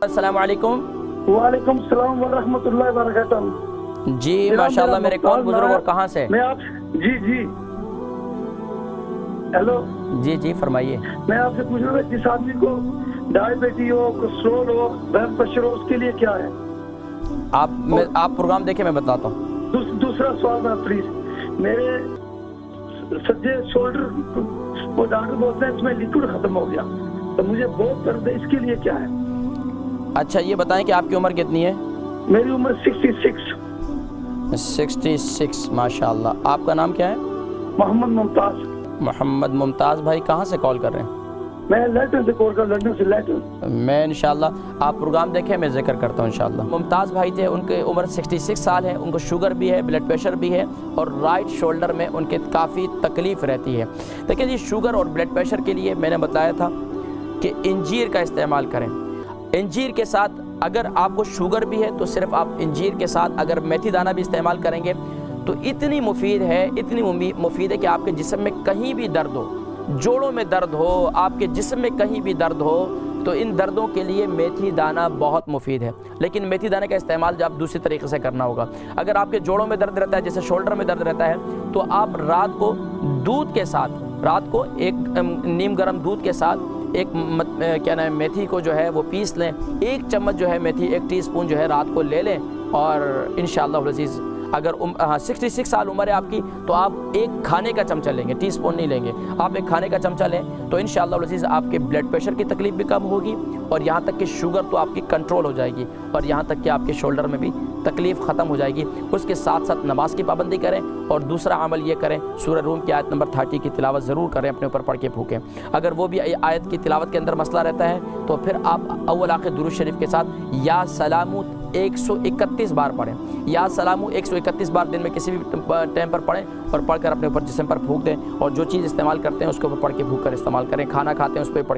अस्सलाम वालेकुम। वालेकुम सलाम व रहमतुल्लाहि व बरकातहू। जी माशाल्लाह, मेरे कौन बुजुर्ग और कहाँ से? मैं आप जी जी हेलो जी जी फरमाइए। मैं आपसे पूछ रहा हूँ, जिस आदमी को डायबिटीज हो, कोलेस्ट्रॉल हो, ब्लड प्रेशर हो, उसके लिए क्या है? आप प्रोग्राम देखे, मैं बताता हूँ। दूसरा सवाल है प्लीज। मेरे सज्जे शोल्डर वो डॉक्टर बोलते हैं इसमें लिक्विड खत्म हो गया, तो मुझे बहुत दर्द है, इसके लिए क्या है? अच्छा ये बताएं कि आपकी उम्र कितनी है? मेरी उम्र 66। 66 माशाल्लाह। आपका नाम क्या है? मोहम्मद मुमताज। मोहम्मद मुमताज़ भाई, कहाँ से कॉल कर रहे हैं? मैं लंदन से कॉल कर, लंदन से लंदन। मैं इंशाल्लाह आप प्रोग्राम देखें, मैं जिक्र करता हूँ इंशाल्लाह। मुमताज़ भाई थे, उनकी उम्र 66 साल है, उनको शुगर भी है, ब्लड प्रेशर भी है और राइट शोल्डर में उनके काफ़ी तकलीफ़ रहती है। देखिए जी, शुगर और ब्लड प्रेशर के लिए मैंने बताया था कि इंजीर का इस्तेमाल करें। इंजीर के साथ अगर आपको शुगर भी है तो सिर्फ आप इंजीर के साथ अगर मेथी दाना भी इस्तेमाल करेंगे तो इतनी मुफीद है, इतनी मुफीद है कि आपके जिस्म में कहीं भी दर्द हो, जोड़ों में दर्द हो, आपके जिस्म में कहीं भी दर्द हो, तो इन दर्दों के लिए मेथी दाना बहुत मुफीद है। लेकिन मेथी दाने का इस्तेमाल जब दूसरी तरीके से करना होगा। अगर आपके जोड़ों में दर्द रहता है, जैसे शोल्डर में दर्द रहता है, तो आप रात को दूध के साथ, रात को एक नीम गर्म दूध के साथ एक क्या नाम है, मेथी को जो है वो पीस लें। 1 चम्मच जो है मेथी, 1 टीस्पून जो है रात को ले लें और इंशाअल्लाह अज़ीज़ अगर 66 साल उम्र है आपकी तो आप एक खाने का चमचा लेंगे, टीस्पून नहीं लेंगे, आप एक खाने का चमचा लें तो इंशाअल्लाह अज़ीज़ आपके ब्लड प्रेशर की तकलीफ़ भी कम होगी और यहाँ तक कि शुगर तो आपकी कंट्रोल हो जाएगी और यहाँ तक कि आपके शोल्डर में भी तकलीफ़ ख़त्म हो जाएगी। उसके साथ साथ नमाज की पाबंदी करें और दूसरा अमल ये करें, सूरह रूम की आयत नंबर 30 की तिलावत ज़रूर करें, अपने ऊपर पढ़ के फूकें। अगर वो भी आयत की तिलावत के अंदर मसला रहता है तो फिर आप अव्वल आखिर दुरूद शरीफ के साथ या सलामू 131 बार पढ़ें। या सलामू 131 बार दिन में किसी भी टाइम पर पढ़ें और पढ़कर अपने ऊपर जिस्म पर फूंक दें और जो चीज़ इस्तेमाल करते हैं उसके ऊपर पढ़ के फूंक कर इस्तेमाल करें। खाना खाते हैं उस पर पढ़